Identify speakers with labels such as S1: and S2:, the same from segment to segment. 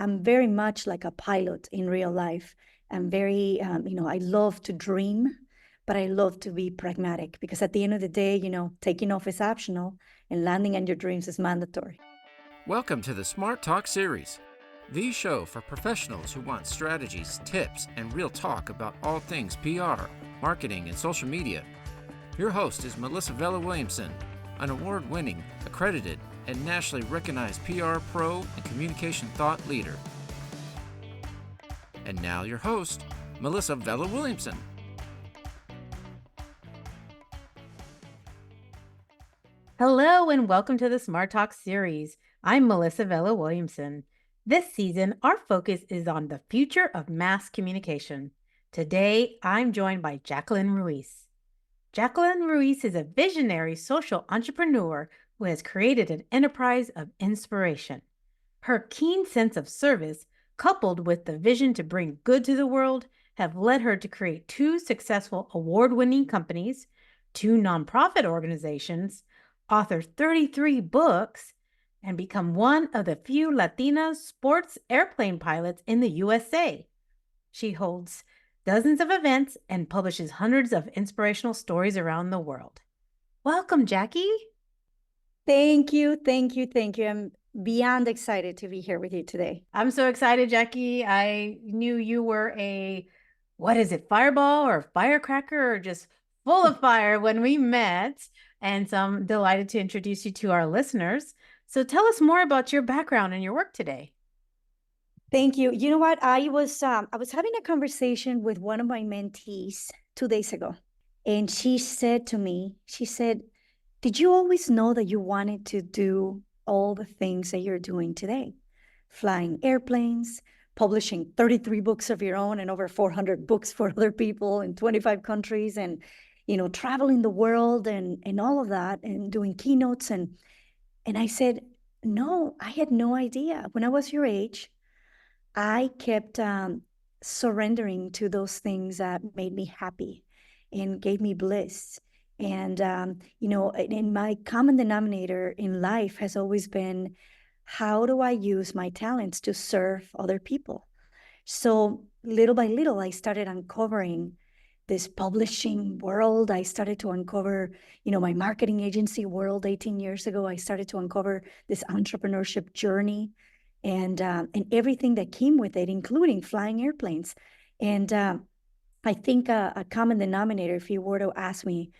S1: I'm very much like a pilot in real life. I'm very, I love to dream, but I love to be pragmatic because at the end of the day, taking off is optional and landing on your dreams is mandatory.
S2: Welcome to the Smart Talk series, the show for professionals who want strategies, tips, and real talk about all things PR, marketing, and social media. Your host is Melissa Vela Williamson, an award-winning, accredited, and nationally recognized PR pro and communication thought leader. And now your host, Melissa Vela Williamson.
S3: Hello and welcome to the Smart Talk series. I'm Melissa Vela Williamson. This season, our focus is on the future of mass communication. Today, I'm joined by Jacqueline Ruiz. Jacqueline Ruiz is a visionary social entrepreneur who has created an enterprise of inspiration. Her keen sense of service, coupled with the vision to bring good to the world, have led her to create 2 successful award-winning companies, 2 nonprofit organizations, author 33 books, and become one of the few Latina sports airplane pilots in the USA. She holds dozens of events and publishes hundreds of inspirational stories around the world. Welcome, Jackie.
S1: Thank you. I'm beyond excited to be here with you today.
S3: I'm so excited, Jackie. I knew you were fireball or firecracker or just full of fire when we met. And so I'm delighted to introduce you to our listeners. So tell us more about your background and your work today.
S1: Thank you. You know what? I was having a conversation with one of my mentees 2 days ago, and she said to me, did you always know that you wanted to do all the things that you're doing today? Flying airplanes, publishing 33 books of your own and over 400 books for other people in 25 countries, and traveling the world and all of that, and doing keynotes. And I said, no, I had no idea. When I was your age, I kept surrendering to those things that made me happy and gave me bliss. And, in my common denominator in life has always been, how do I use my talents to serve other people? So little by little, I started uncovering this publishing world. I started to uncover, my marketing agency world 18 years ago. I started to uncover this entrepreneurship journey and everything that came with it, including flying airplanes. And I think a common denominator, if you were to ask me,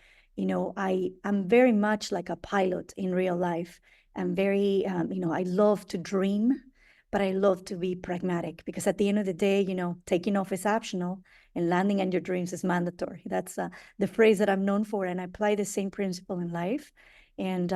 S1: I'm very much like a pilot in real life. I'm very, I love to dream, but I love to be pragmatic because at the end of the day, taking off is optional and landing on your dreams is mandatory. That's the phrase that I'm known for, and I apply the same principle in life. And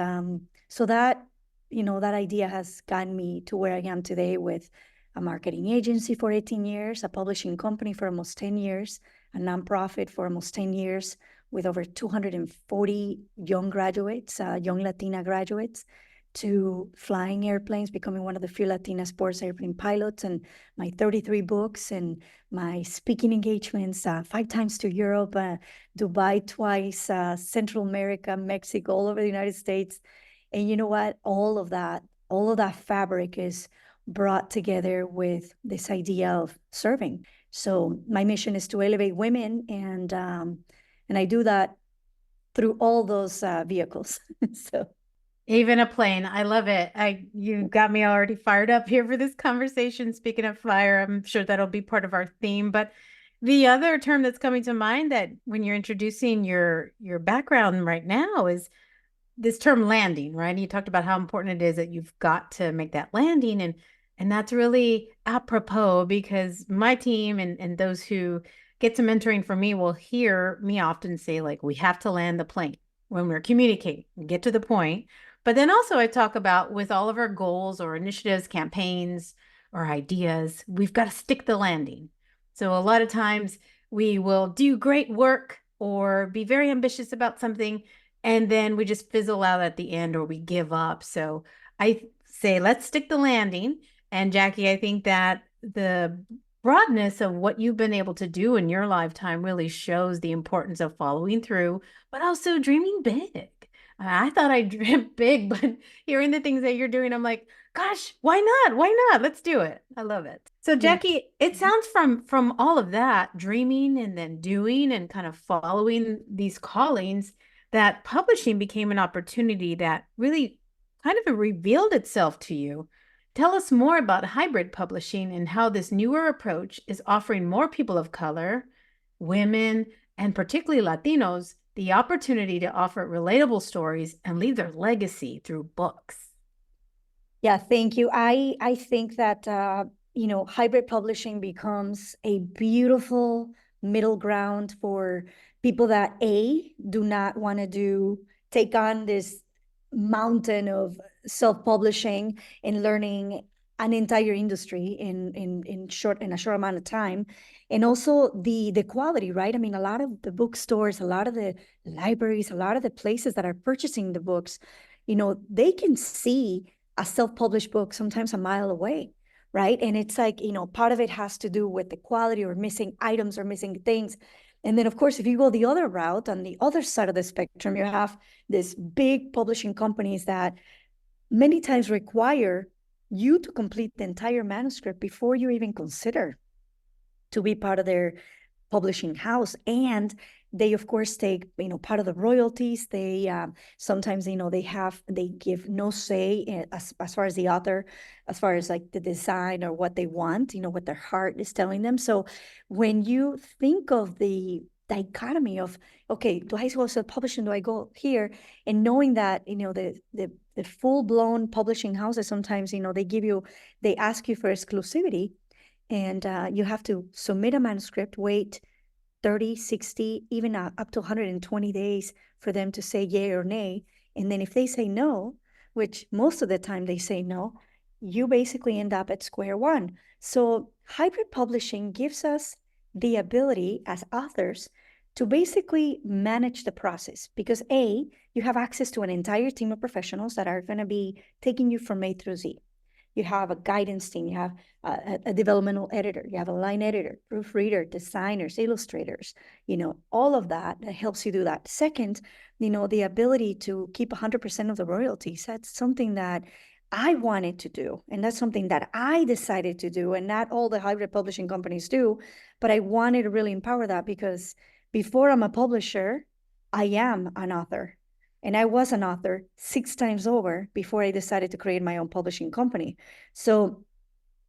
S1: so that, that idea has gotten me to where I am today with a marketing agency for 18 years, a publishing company for almost 10 years, a nonprofit for almost 10 years with over 240 young graduates, young Latina graduates, to flying airplanes, becoming one of the few Latina sports airplane pilots, and my 33 books and my speaking engagements, 5 times to Europe, Dubai twice, Central America, Mexico, all over the United States. And you know what? All of that fabric is brought together with this idea of serving. So my mission is to elevate women, and I do that through all those vehicles. So.
S3: Even a plane. I love it. You got me already fired up here for this conversation. Speaking of fire, I'm sure that'll be part of our theme. But the other term that's coming to mind that when you're introducing your background right now is this term landing, right? And you talked about how important it is that you've got to make that landing. And that's really apropos because my team and those who get some mentoring from me will hear me often say, like, we have to land the plane when we're communicating, get to the point. But then also I talk about with all of our goals or initiatives, campaigns, or ideas, we've got to stick the landing. So a lot of times we will do great work or be very ambitious about something, and then we just fizzle out at the end or we give up. So I say, let's stick the landing. And Jackie, I think that the broadness of what you've been able to do in your lifetime really shows the importance of following through, but also dreaming big. I thought I dreamt big, but hearing the things that you're doing, I'm like, Gosh, why not? Why not? Let's do it. I love it. So
S1: Yeah.
S3: Jackie, it sounds from all of that, dreaming and then doing and kind of following these callings, that publishing became an opportunity that really kind of revealed itself to you. Tell us more about hybrid publishing and how this newer approach is offering more people of color, women, and particularly Latinos the opportunity to offer relatable stories and leave their legacy through books.
S1: Yeah, thank you. I think that hybrid publishing becomes a beautiful middle ground for people that do not want to take on this mountain of self-publishing and learning an entire industry in a short amount of time. And also the quality, right? I mean, a lot of the bookstores, a lot of the libraries, a lot of the places that are purchasing the books, they can see a self-published book sometimes a mile away, right? And it's like, part of it has to do with the quality or missing items or missing things. And then, of course, if you go the other route, on the other side of the spectrum, you have these big publishing companies that many times require you to complete the entire manuscript before you even consider to be part of their publishing house. And they of course take part of the royalties. They sometimes they give no say as far as the author, as far as like the design or what they want, what their heart is telling them. So when you think of the dichotomy of, okay, do I go self-publishing, do I go here, and knowing that the full-blown publishing houses sometimes they ask you for exclusivity, and you have to submit a manuscript, wait 30, 60, even up to 120 days for them to say yay or nay. And then if they say no, which most of the time they say no, you basically end up at square one. So hybrid publishing gives us the ability as authors to basically manage the process because you have access to an entire team of professionals that are going to be taking you from A through Z. You have a guidance team, you have a developmental editor, you have a line editor, proofreader, designers, illustrators, all of that helps you do that. Second, the ability to keep 100% of the royalties. That's something that I wanted to do. And that's something that I decided to do. And not all the hybrid publishing companies do, but I wanted to really empower that because before I'm a publisher, I am an author. And I was an author 6 times over before I decided to create my own publishing company. So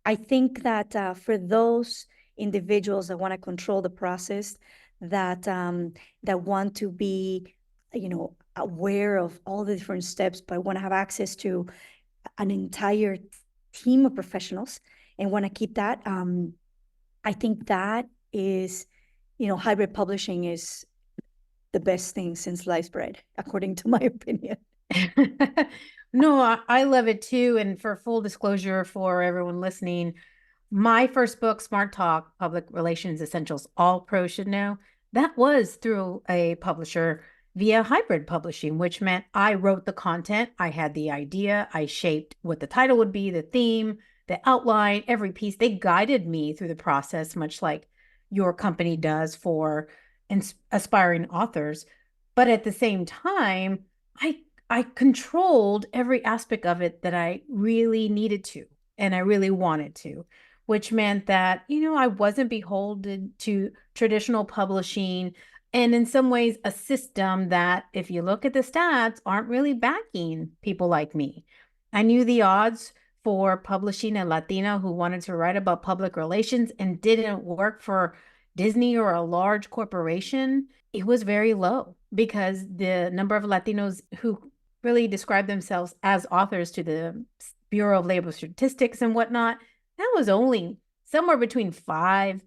S1: I think that for those individuals that want to control the process, that want to be, aware of all the different steps, but want to have access to an entire team of professionals and want to keep that, I think that is, hybrid publishing is the best thing since sliced bread, according to my opinion.
S3: No, I love it too. And for full disclosure for everyone listening, my first book, Smart Talk, Public Relations Essentials All Pros Should Know, that was through a publisher via hybrid publishing, which meant I wrote the content, I had the idea, I shaped what the title would be, the theme, the outline, every piece. They guided me through the process, much like your company does for aspiring authors. But at the same time, I controlled every aspect of it that I really needed to and I really wanted to, which meant that, I wasn't beholden to traditional publishing and in some ways a system that, if you look at the stats, aren't really backing people like me. I knew the odds for publishing a Latina who wanted to write about public relations and didn't work for Disney or a large corporation. It was very low because the number of Latinos who really describe themselves as authors to the Bureau of Labor Statistics and whatnot, that was only somewhere between 5,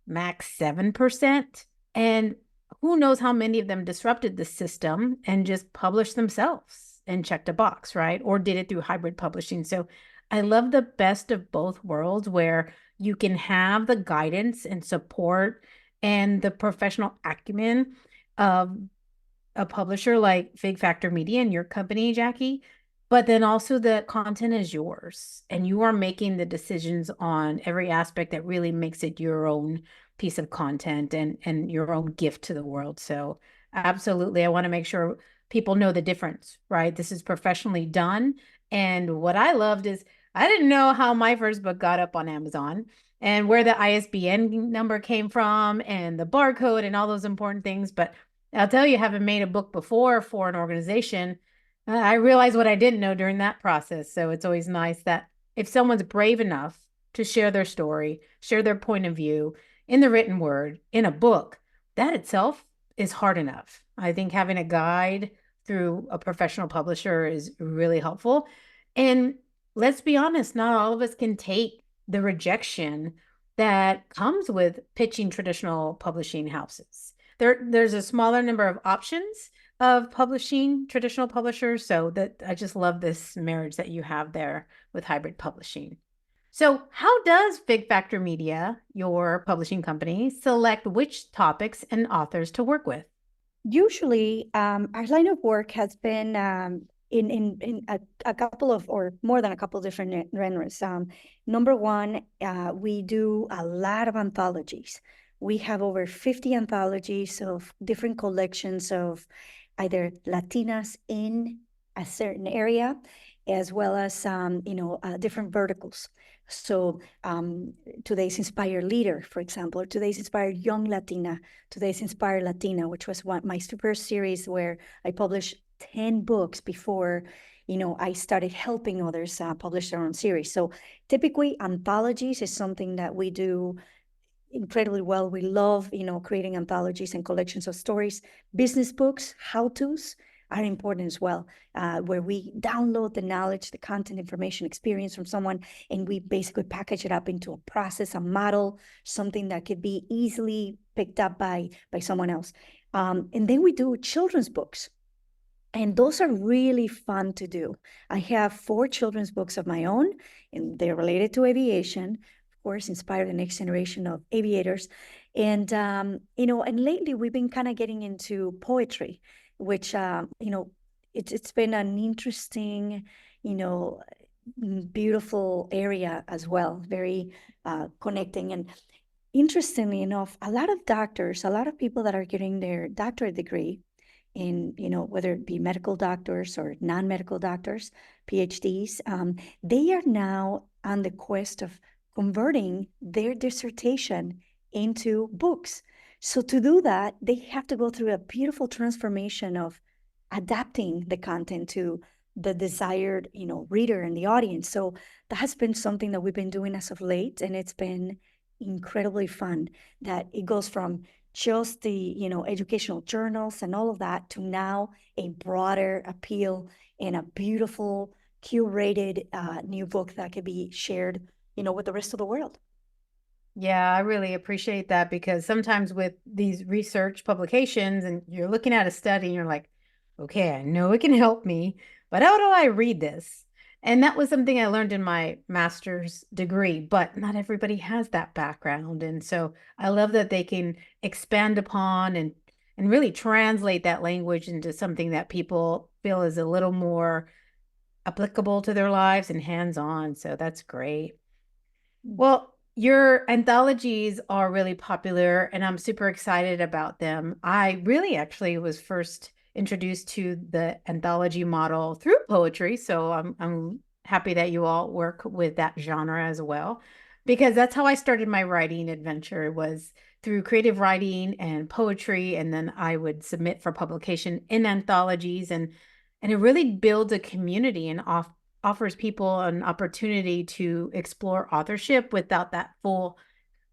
S3: max 7%. And who knows how many of them disrupted the system and just published themselves and checked a box, right? Or did it through hybrid publishing. So I love the best of both worlds where you can have the guidance and support and the professional acumen of a publisher like Fig Factor Media and your company, Jackie, but then also the content is yours and you are making the decisions on every aspect that really makes it your own piece of content and your own gift to the world. So absolutely, I want to make sure people know the difference, right? This is professionally done. And what I loved is I didn't know how my first book got up on Amazon and where the ISBN number came from and the barcode and all those important things. But I'll tell you, having made a book before for an organization, I realized what I didn't know during that process. So it's always nice that if someone's brave enough to share their story, share their point of view in the written word, in a book, that itself is hard enough. I think having a guide through a professional publisher is really helpful. And let's be honest, not all of us can take the rejection that comes with pitching traditional publishing houses. There's a smaller number of options of publishing traditional publishers. So that I just love this marriage that you have there with hybrid publishing. So, how does Fig Factor Media, your publishing company, select which topics and authors to work with?
S1: Usually, our line of work has been in a couple of, or more than a couple of different genres. Number one, we do a lot of anthologies. We have over 50 anthologies of different collections of either Latinas in a certain area, as well as different verticals. So today's Inspired Leader, for example, or today's Inspired Young Latina, today's Inspired Latina, which was my super series where I published 10 books before I started helping others publish their own series. So typically anthologies is something that we do incredibly well. We love creating anthologies and collections of stories. Business books, how-tos are important as well, where we download the knowledge, the content, information, experience from someone, and we basically package it up into a process, a model, something that could be easily picked up by someone else. And then we do children's books. And those are really fun to do. I have 4 children's books of my own, and they're related to aviation, of course, inspire the next generation of aviators. And, and lately we've been kind of getting into poetry, which, it's been an interesting, beautiful area as well, very connecting. And interestingly enough, a lot of doctors, a lot of people that are getting their doctorate degree in, whether it be medical doctors or non-medical doctors, PhDs, they are now on the quest of converting their dissertation into books. So to do that, they have to go through a beautiful transformation of adapting the content to the desired, reader and the audience. So that has been something that we've been doing as of late, and it's been incredibly fun. That it goes from just the educational journals and all of that to now a broader appeal and a beautiful curated new book that could be shared with the rest of the world.
S3: Yeah, I really appreciate that because sometimes with these research publications and you're looking at a study and you're like, okay, I know it can help me, but how do I read this? And that was something I learned in my master's degree, but not everybody has that background. And so I love that they can expand upon and really translate that language into something that people feel is a little more applicable to their lives and hands-on. So that's great. Well, your anthologies are really popular and I'm super excited about them. I really actually was first introduced to the anthology model through poetry. So I'm happy that you all work with that genre as well, because that's how I started my writing adventure was through creative writing and poetry. And then I would submit for publication in anthologies and it really builds a community and offers people an opportunity to explore authorship without that full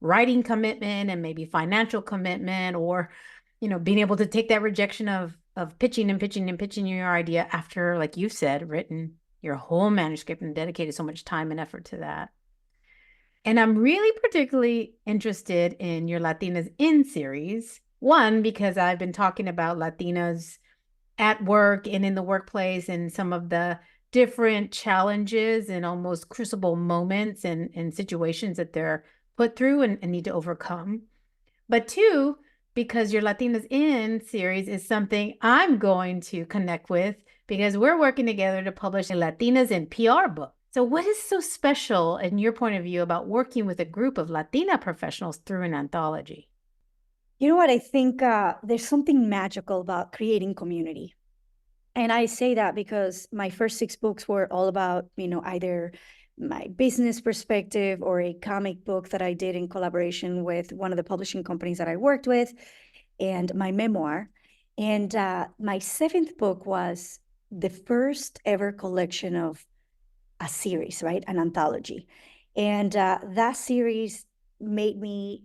S3: writing commitment and maybe financial commitment or being able to take that rejection of pitching and pitching and pitching your idea after, like you said, written your whole manuscript and dedicated so much time and effort to that. And I'm really particularly interested in your Latinas in series. One, because I've been talking about Latinas at work and in the workplace and some of the different challenges and almost crucible moments and situations that they're put through and need to overcome. But 2, because your Latinas in series is something I'm going to connect with because we're working together to publish a Latinas in PR book. So what is so special in your point of view about working with a group of Latina professionals through an anthology?
S1: You know what? I think there's something magical about creating community. And I say that because my first 6 books were all about, either my business perspective or a comic book that I did in collaboration with one of the publishing companies that I worked with, and my memoir. And my seventh book was the first ever collection of a series, right? An anthology. And that series made me,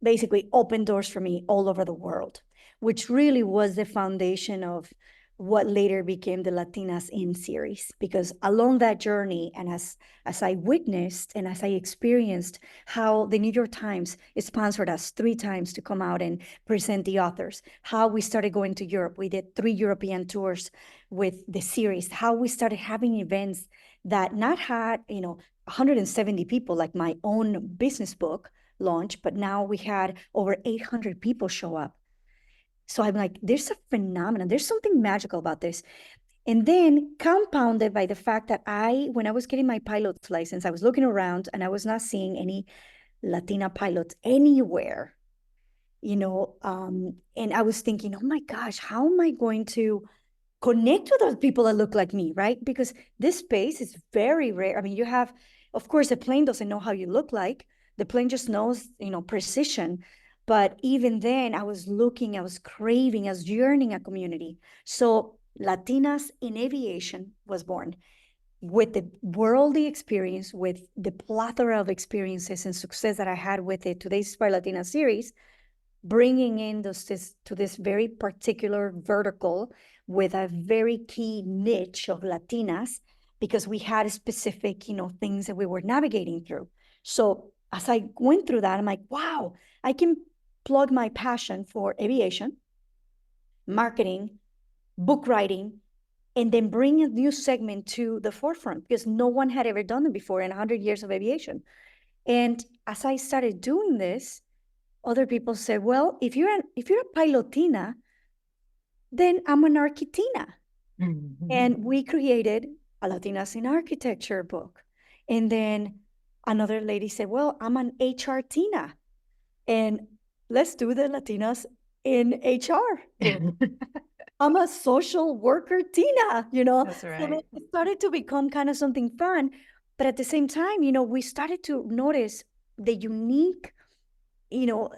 S1: basically open doors for me all over the world, which really was the foundation of what later became the Latinas in series. Because along that journey, and as I witnessed and as I experienced how the New York Times sponsored us 3 times to come out and present the authors, how we started going to Europe. We did 3 European tours with the series, how we started having events that not had, 170 people like my own business book launch, but now we had over 800 people show up. So I'm like, there's a phenomenon, there's something magical about this. And then compounded by the fact that when I was getting my pilot's license, I was looking around and I was not seeing any Latina pilots anywhere, and I was thinking, oh my gosh, how am I going to connect with those people that look like me, right? Because this space is very rare. I mean, you have, of course, the plane doesn't know how you look like. The plane just knows, precision. But even then, I was looking, I was craving, I was yearning a community. So Latinas in Aviation was born with the worldly experience, with the plethora of experiences and success that I had with the Today's Inspired Latina series, bringing in to this very particular vertical with a very key niche of Latinas, because we had specific, things that we were navigating through. So as I went through that, I'm like, wow, I can plug my passion for aviation, marketing, book writing, and then bring a new segment to the forefront, because no one had ever done it before in 100 years of aviation. And as I started doing this, other people said, well, if you're a pilotina, then I'm an architina.
S3: Mhm.
S1: And we created a Latinas in Architecture book. And then another lady said, well, I'm an HR Tina. And let's do the Latinas in HR book. I'm a social worker Tina,
S3: That's
S1: So
S3: right.
S1: it started to become kind of something fun. But at the same time, we started to notice the unique, you know,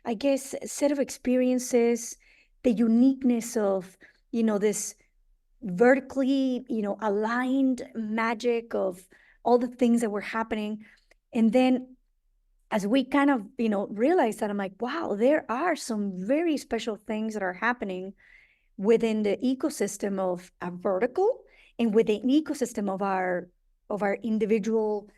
S1: I guess, set of experiences, the uniqueness of, this vertically, aligned magic of all the things that were happening. And then as we kind of, realized that, I'm like, wow, there are some very special things that are happening within the ecosystem of a vertical and within the ecosystem of our individual,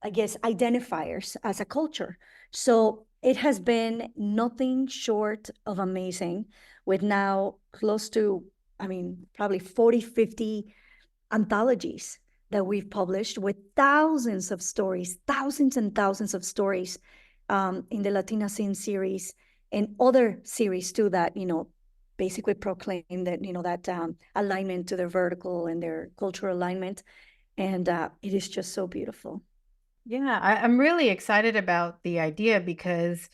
S1: I guess, identifiers as a culture. So it has been nothing short of amazing, with now close to, I mean, probably 40, 50 anthologies that we've published, with thousands of stories, thousands and thousands of stories, in the Latina Scene series and other series too, that, basically proclaim that, that alignment to their vertical and their cultural alignment. And it is just so beautiful.
S3: Yeah, I'm really excited about the idea because,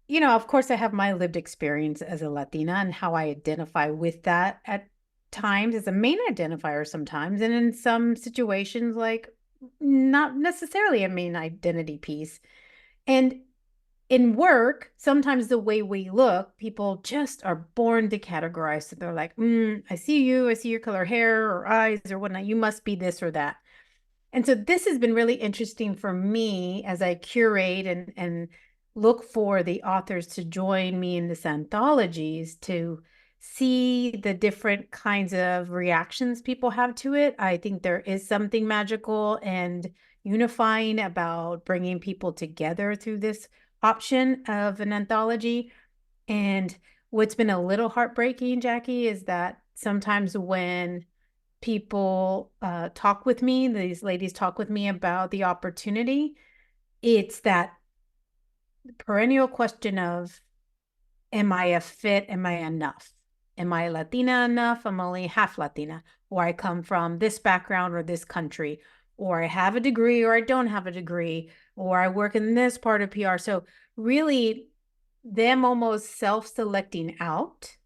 S3: of course, I have my lived experience as a Latina and how I identify with that at times as a main identifier sometimes. And in some situations, like not necessarily a main identity piece. And in work, sometimes the way we look, people just are born to categorize. So they're like, I see you, I see your color hair or eyes or whatnot. You must be this or that. And so this has been really interesting for me as I curate and look for the authors to join me in this anthologies to see the different kinds of reactions people have to it. I think there is something magical and unifying about bringing people together through this option of an anthology. And what's been a little heartbreaking, Jackie, is that sometimes when people talk with me, these ladies talk with me about the opportunity, it's that perennial question of, am I a fit? Am I enough? Am I Latina enough? I'm only half Latina, or I come from this background or this country, or I have a degree or I don't have a degree, or I work in this part of PR. So really them almost self-selecting out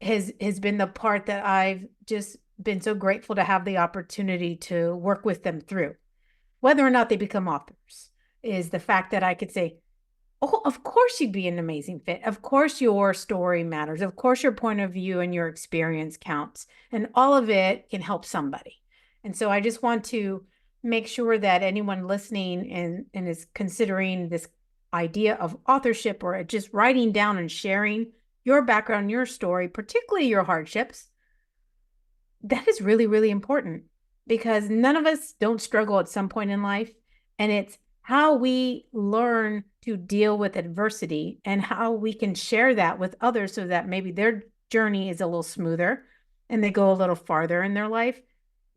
S3: has been the part that I've just been so grateful to have the opportunity to work with them through, whether or not they become authors, is the fact that I could say, oh, of course you'd be an amazing fit. Of course your story matters. Of course your point of view and your experience counts. And all of it can help somebody. And so I just want to make sure that anyone listening and is considering this idea of authorship or just writing down and sharing your background, your story, particularly your hardships, that is really, really important because none of us don't struggle at some point in life. And it's how we learn to deal with adversity and how we can share that with others so that maybe their journey is a little smoother and they go a little farther in their life.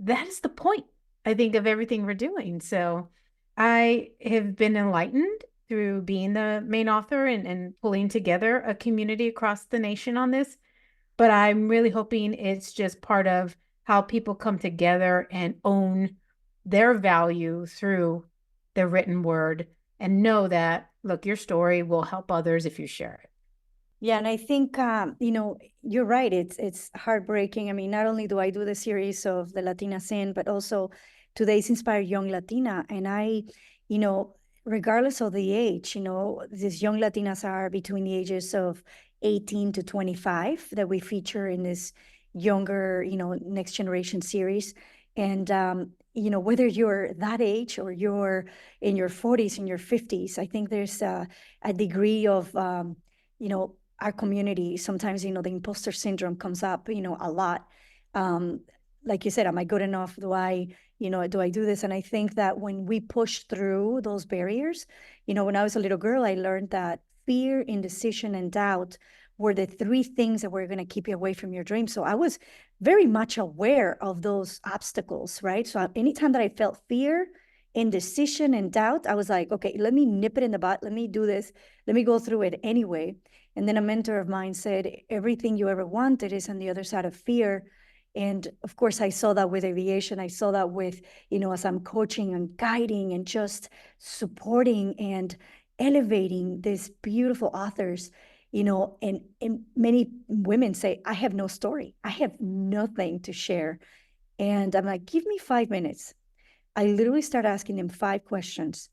S3: That is the point, I think, of everything we're doing. So I have been enlightened through being the main author and pulling together a community across the nation on this. But I'm really hoping it's just part of how people come together and own their value through the written word and know that, look, your story will help others if you share it.
S1: Yeah, and I think you're right. It's heartbreaking. I mean, not only do I do the series of the Latina Sin, but also Today's Inspired Young Latina. And regardless of the age, these young Latinas are between the ages of 18 to 25 that we feature in this younger, next generation series. And whether you're that age or you're in your 40s, in your 50s, I think there's a degree of our community, sometimes, the imposter syndrome comes up, a lot. Like you said, am I good enough? Do I do this? And I think that when we push through those barriers, when I was a little girl, I learned that fear, indecision, and doubt were the three things that were going to keep you away from your dream. So I was very much aware of those obstacles, right? So anytime that I felt fear, indecision, and doubt, I was like, okay, let me nip it in the butt. Let me do this. Let me go through it anyway. And then a mentor of mine said, everything you ever wanted is on the other side of fear. And of course, I saw that with aviation. I saw that with, as I'm coaching and guiding and just supporting and elevating these beautiful authors, and many women say, I have no story. I have nothing to share. And I'm like, give me 5 minutes. I literally start asking them 5 questions,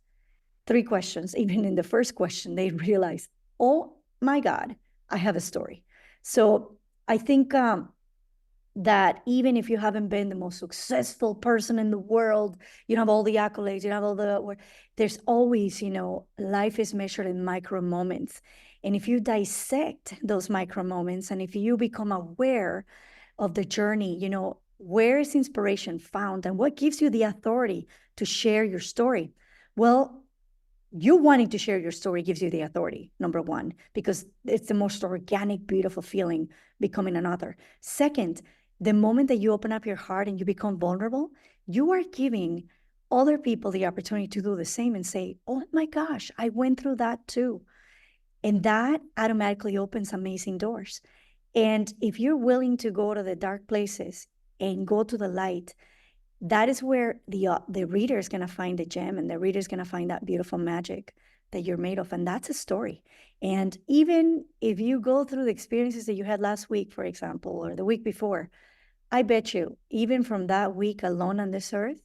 S1: 3 questions. Even in the first question, they realize, oh my God, I have a story. So I think that even if you haven't been the most successful person in the world, you have all the accolades, you have all there's always, life is measured in micro moments. And if you dissect those micro moments and if you become aware of the journey, where is inspiration found and what gives you the authority to share your story? Well, you wanting to share your story gives you the authority, number one, because it's the most organic, beautiful feeling becoming an author. Second, the moment that you open up your heart and you become vulnerable, you are giving other people the opportunity to do the same and say, oh my gosh, I went through that too. And that automatically opens amazing doors. And if you're willing to go to the dark places and go to the light, that is where the reader is going to find the gem, and the reader is going to find that beautiful magic that you're made of. And that's a story. And even if you go through the experiences that you had last week, for example, or the week before, I bet you, even from that week alone on this earth,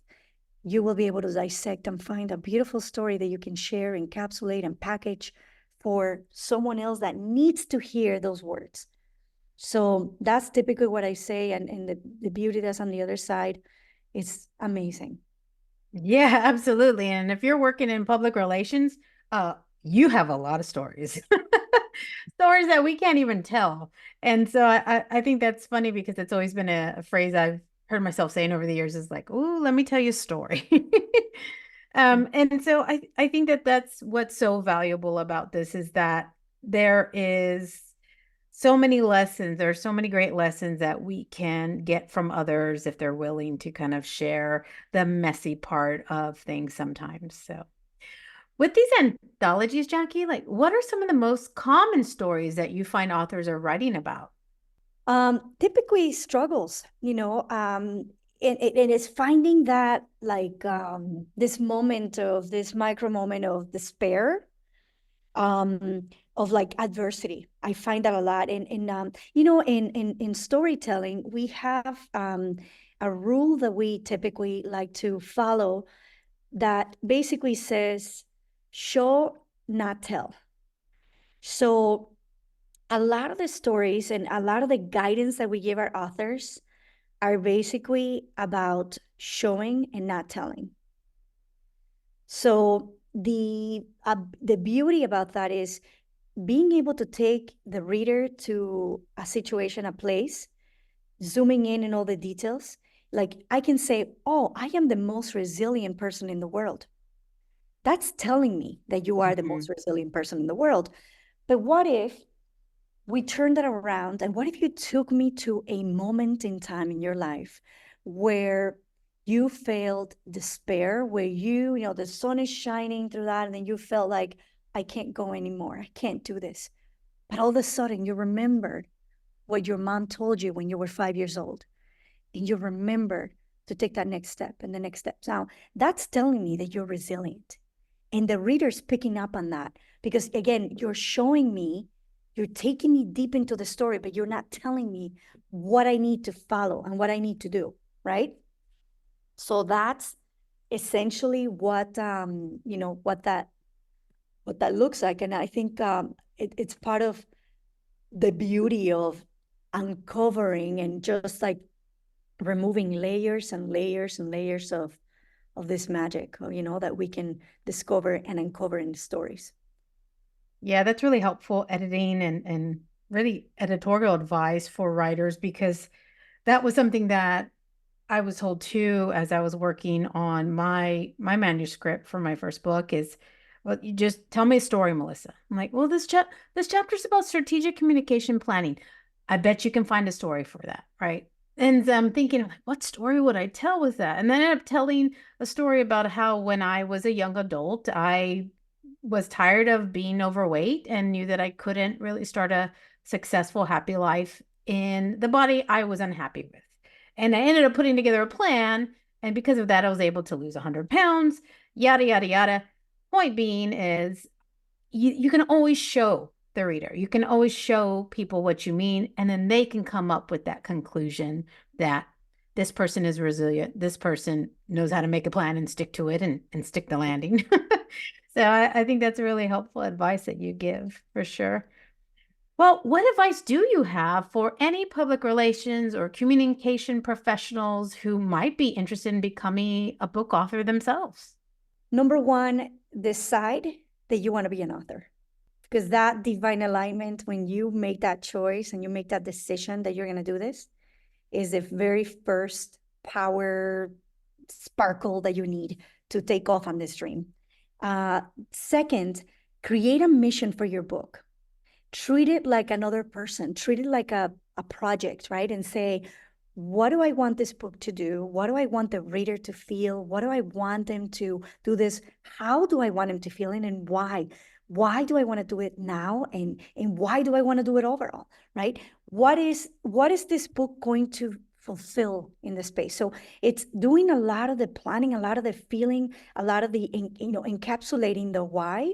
S1: you will be able to dissect and find a beautiful story that you can share, encapsulate, and package for someone else that needs to hear those words. So that's typically what I say. And the beauty that's on the other side, it's amazing.
S3: Yeah, absolutely. And if you're working in public relations, you have a lot of stories, stories that we can't even tell. And so I think that's funny because it's always been a phrase I've heard myself saying over the years is like, oh, let me tell you a story. And so I think that that's what's so valuable about this is that there is so many lessons. There are so many great lessons that we can get from others if they're willing to kind of share the messy part of things sometimes. So with these anthologies, Jackie, like what are some of the most common stories that you find authors are writing about?
S1: Typically struggles, and it's finding that this micro moment of despair, like adversity. I find that a lot. You know, in storytelling, we have a rule that we typically like to follow that basically says show, not tell. So a lot of the stories and a lot of the guidance that we give our authors are basically about showing and not telling. So the beauty about that is being able to take the reader to a situation, a place, zooming in all the details. Like I can say, oh, I am the most resilient person in the world. That's telling me that you are the most resilient person in the world. But what if we turned that around? And what if you took me to a moment in time in your life where you felt despair, where you know, the sun is shining through that, and then you felt like, I can't go anymore. I can't do this. But all of a sudden you remembered what your mom told you when you were 5 years old. And you remember to take that next step and the next step. Now, that's telling me that you're resilient. And the reader's picking up on that because, again, you're showing me, you're taking me deep into the story, but you're not telling me what I need to follow and what I need to do, right? So that's essentially what, you know, what that looks like. And I think it's part of the beauty of uncovering and just like removing layers and layers and layers of this magic, you know, that we can discover and uncover in the stories.
S3: Yeah, that's really helpful editing and really editorial advice for writers, because that was something that I was told too as I was working on my manuscript for my first book is, well, you just tell me a story, Melissa. I'm like, well, this chapter's about strategic communication planning. I bet you can find a story for that, right? And I'm thinking, like, what story would I tell with that? And then I ended up telling a story about how when I was a young adult, I was tired of being overweight and knew that I couldn't really start a successful, happy life in the body I was unhappy with. And I ended up putting together a plan. And because of that, I was able to lose 100 pounds, yada, yada, yada. Point being is you can always show the reader, you can always show people what you mean, and then they can come up with that conclusion that this person is resilient, this person knows how to make a plan and stick to it and stick the landing. So I think that's really helpful advice that you give for sure. Well, what advice do you have for any public relations or communication professionals who might be interested in becoming a book author themselves?
S1: Number one, decide that you want to be an author, because that divine alignment, when you make that choice and you make that decision that you're going to do this, is the very first power sparkle that you need to take off on this dream. Second, create a mission for your book. Treat it like another person, treat it like a project, right? And say, what do I want this book to do? What do I want the reader to feel? What do I want them to do this? How do I want them to feel it, and why? Why do I want to do it now? And why do I want to do it overall, right? What is this book going to fulfill in the space? So it's doing a lot of the planning, a lot of the feeling, a lot of the, you know, encapsulating the why.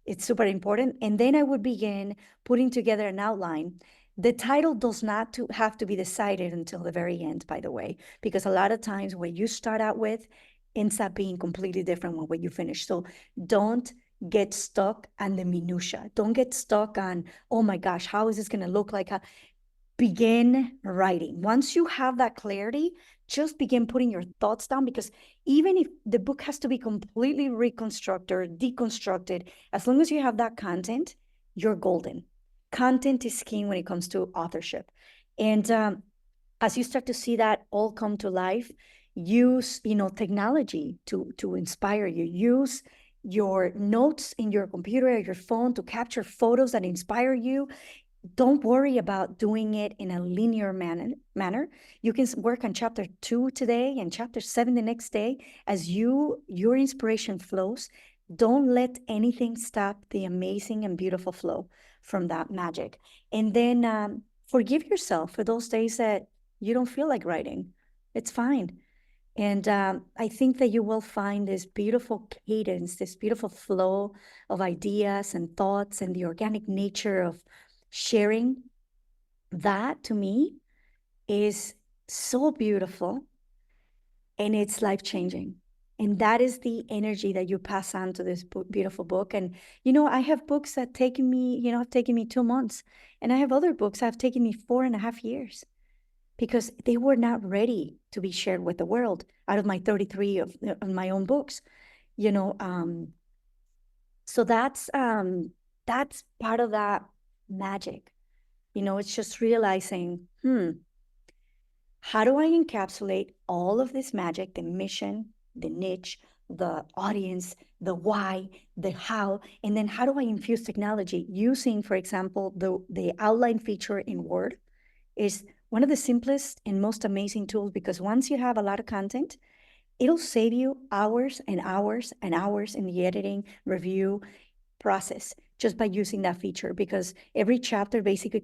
S1: It's super important. And then I would begin putting together an outline. The title does not have to be decided until the very end, by the way, because a lot of times what you start out with ends up being completely different from what you finish. So don't get stuck on the minutia. Don't get stuck on, oh my gosh, how is this going to look like? Begin writing. Once you have that clarity, just begin putting your thoughts down, because even if the book has to be completely reconstructed or deconstructed, as long as you have that content, you're golden. Content is king when it comes to authorship. And as you start to see that all come to life, use, you know, technology to inspire you. Use your notes in your computer or your phone to capture photos that inspire you. Don't worry about doing it in a linear manner. You can work on chapter 2 today and chapter 7 the next day as your inspiration flows. Don't let anything stop the amazing and beautiful flow from that magic. And then forgive yourself for those days that you don't feel like writing. It's fine. And I think that you will find this beautiful cadence, this beautiful flow of ideas and thoughts, and the organic nature of sharing. That to me is so beautiful, and it's life changing. And that is the energy that you pass on to this beautiful book. And, I have books that have taken me 2 months. And I have other books that have taken me 4.5 years because they were not ready to be shared with the world out of my 33 of my own books, you know. So that's part of that magic. It's just realizing, how do I encapsulate all of this magic, the mission, the niche, the audience, the why, the how, and then how do I infuse technology using, for example, the outline feature in Word is one of the simplest and most amazing tools, because once you have a lot of content, it'll save you hours and hours and hours in the editing, review process just by using that feature, because every chapter basically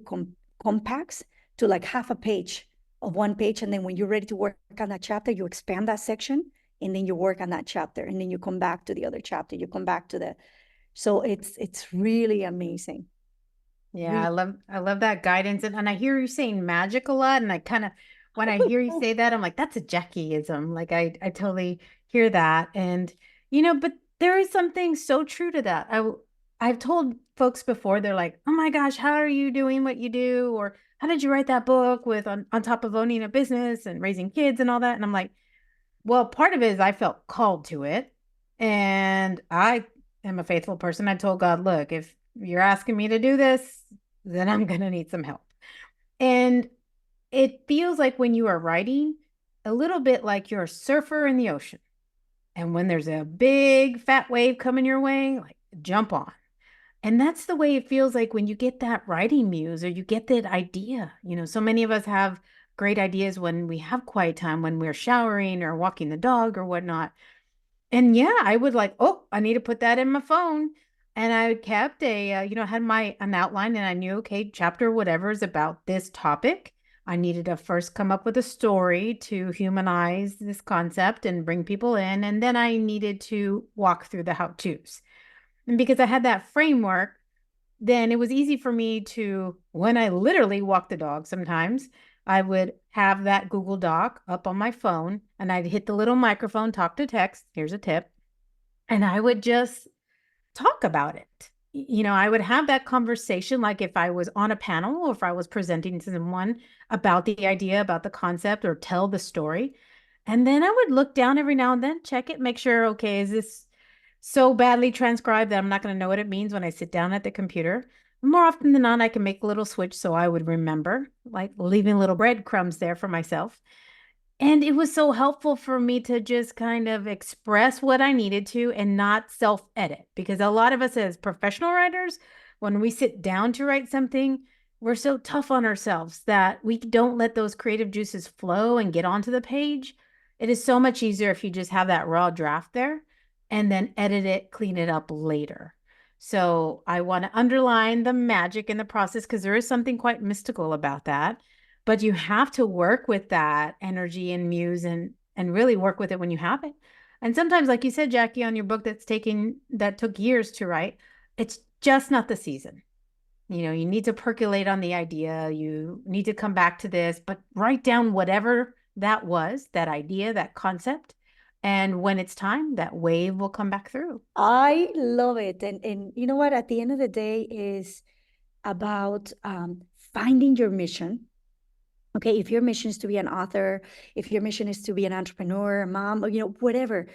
S1: compacts to like half a page of one page. And then when you're ready to work on that chapter, you expand that section and then you work on that chapter, and then you come back to the other chapter, you come back to so it's really amazing.
S3: Yeah, I love that guidance. And I hear you saying magic a lot. And I kind of, when I hear you say that, I'm like, that's a Jackieism. Like I totally hear that. And, but there is something so true to that. I've told folks before, they're like, oh my gosh, how are you doing what you do? Or how did you write that book with on top of owning a business and raising kids and all that? And I'm like, well, part of it is I felt called to it. And I am a faithful person. I told God, look, if you're asking me to do this, then I'm going to need some help. And it feels like when you are writing, a little bit like you're a surfer in the ocean. And when there's a big fat wave coming your way, like jump on. And that's the way it feels like when you get that writing muse or you get that idea. So many of us have great ideas when we have quiet time, when we're showering or walking the dog or whatnot. And yeah, I would like, oh, I need to put that in my phone. And I kept had an outline, and I knew, okay, chapter whatever is about this topic. I needed to first come up with a story to humanize this concept and bring people in. And then I needed to walk through the how-tos. And because I had that framework, then it was easy for me to, when I literally walk the dog sometimes, I would have that Google Doc up on my phone and I'd hit the little microphone, talk to text. Here's a tip. And I would just talk about it. I would have that conversation like if I was on a panel or if I was presenting to someone about the idea, about the concept, or tell the story. And then I would look down every now and then, check it, make sure, okay, is this so badly transcribed that I'm not going to know what it means when I sit down at the computer? More often than not, I can make a little switch so I would remember, like leaving little breadcrumbs there for myself. And it was so helpful for me to just kind of express what I needed to and not self-edit. Because a lot of us as professional writers, when we sit down to write something, we're so tough on ourselves that we don't let those creative juices flow and get onto the page. It is so much easier if you just have that raw draft there and then edit it, clean it up later. So I want to underline the magic in the process because there is something quite mystical about that. But you have to work with that energy and muse and really work with it when you have it. And sometimes, like you said, Jackie, on your book that took years to write, it's just not the season. You need to percolate on the idea. You need to come back to this, but write down whatever that was, that idea, that concept. And when it's time, that wave will come back through.
S1: I love it. And you know what? At the end of the day is about finding your mission. Okay, if your mission is to be an author, if your mission is to be an entrepreneur, a mom, or, whatever,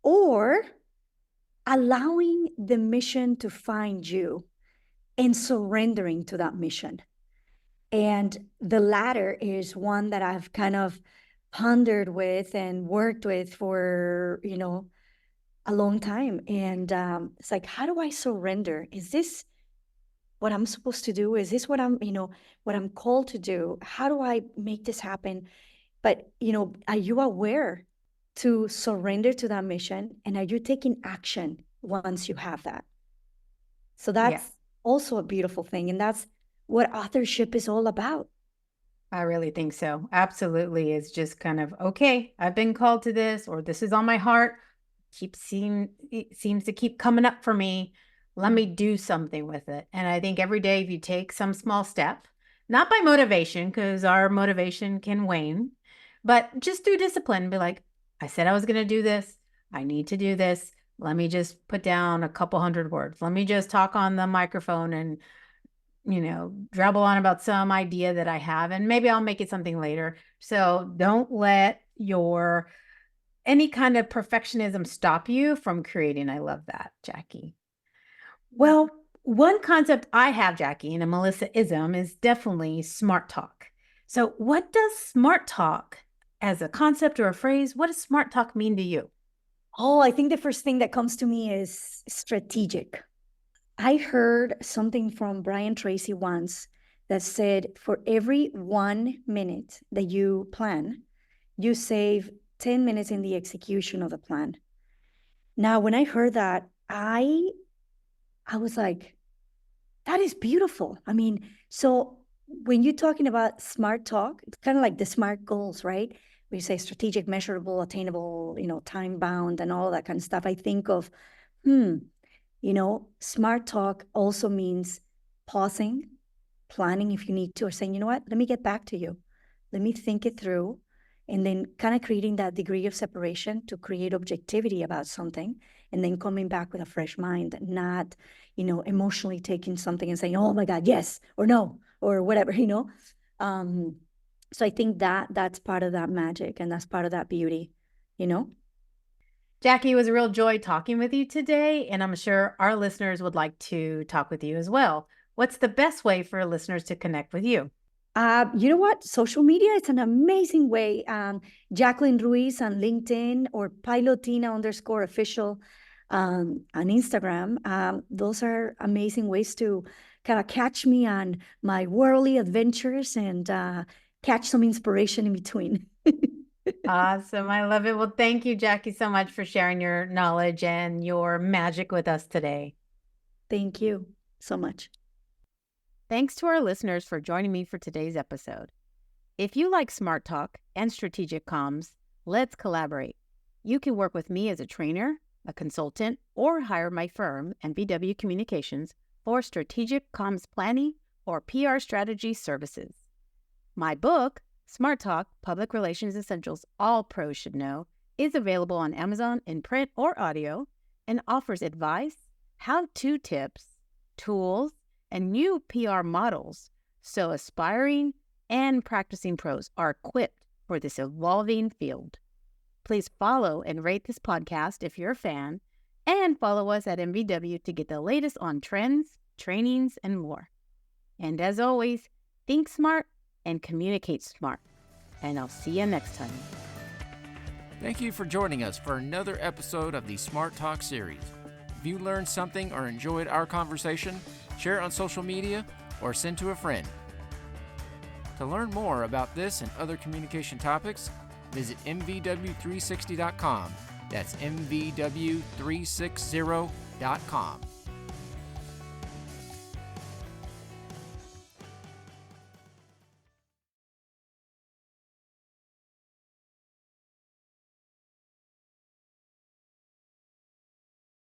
S1: or allowing the mission to find you and surrendering to that mission. And the latter is one that I've kind of pondered with and worked with for, a long time. And it's like, how do I surrender? Is this what I'm supposed to do? Is this what what I'm called to do? How do I make this happen? But, are you aware to surrender to that mission? And are you taking action once you have that? So that's
S3: Yeah.
S1: also a beautiful thing. And that's what authorship is all about.
S3: I really think so. Absolutely. It's just kind of, okay, I've been called to this, or this is on my heart. It seems to keep coming up for me. Let me do something with it. And I think every day, if you take some small step, not by motivation, because our motivation can wane, but just through discipline, be like, I said I was going to do this. I need to do this. Let me just put down a couple hundred words. Let me just talk on the microphone and drabble on about some idea that I have, and maybe I'll make it something later. So don't let any kind of perfectionism stop you from creating. I love that, Jackie. Well, one concept I have, Jackie, and a Melissa-ism is definitely smart talk. So what does smart talk as a concept or a phrase, what does smart talk mean to you?
S1: Oh, I think the first thing that comes to me is strategic. I heard something from Brian Tracy once that said for every 1 minute that you plan, you save 10 minutes in the execution of the plan. Now, when I heard that, I was like, that is beautiful. I mean, so when you're talking about smart talk, it's kind of like the SMART goals, right? We say strategic, measurable, attainable, time bound, and all that kind of stuff. I think of, smart talk also means pausing, planning if you need to, or saying, you know what, let me get back to you. Let me think it through. And then kind of creating that degree of separation to create objectivity about something, and then coming back with a fresh mind, not, emotionally taking something and saying, oh my God, yes, or no, or whatever, So I think that's part of that magic, and that's part of that beauty,
S3: Jackie, it was a real joy talking with you today, and I'm sure our listeners would like to talk with you as well. What's the best way for listeners to connect with you?
S1: You know what? Social media is an amazing way. Jacqueline Ruiz on LinkedIn, or Pilotina_official on Instagram. Those are amazing ways to kind of catch me on my worldly adventures and catch some inspiration in between.
S3: Awesome. I love it. Well, thank you, Jackie, so much for sharing your knowledge and your magic with us today.
S1: Thank you so much.
S3: Thanks to our listeners for joining me for today's episode. If you like smart talk and strategic comms, let's collaborate. You can work with me as a trainer, a consultant, or hire my firm, MVW Communications, for strategic comms planning or PR strategy services. My book, Smart Talk, Public Relations Essentials All Pros Should Know, is available on Amazon in print or audio and offers advice, how-to tips, tools, and new PR models so aspiring and practicing pros are equipped for this evolving field. Please follow and rate this podcast if you're a fan, and follow us at MVW to get the latest on trends, trainings, and more. And as always, think smart and communicate smart. And I'll see you next time.
S2: Thank you for joining us for another episode of the Smart Talk series. If you learned something or enjoyed our conversation, share it on social media or send to a friend. To learn more about this and other communication topics, visit mvw360.com. That's mvw360.com.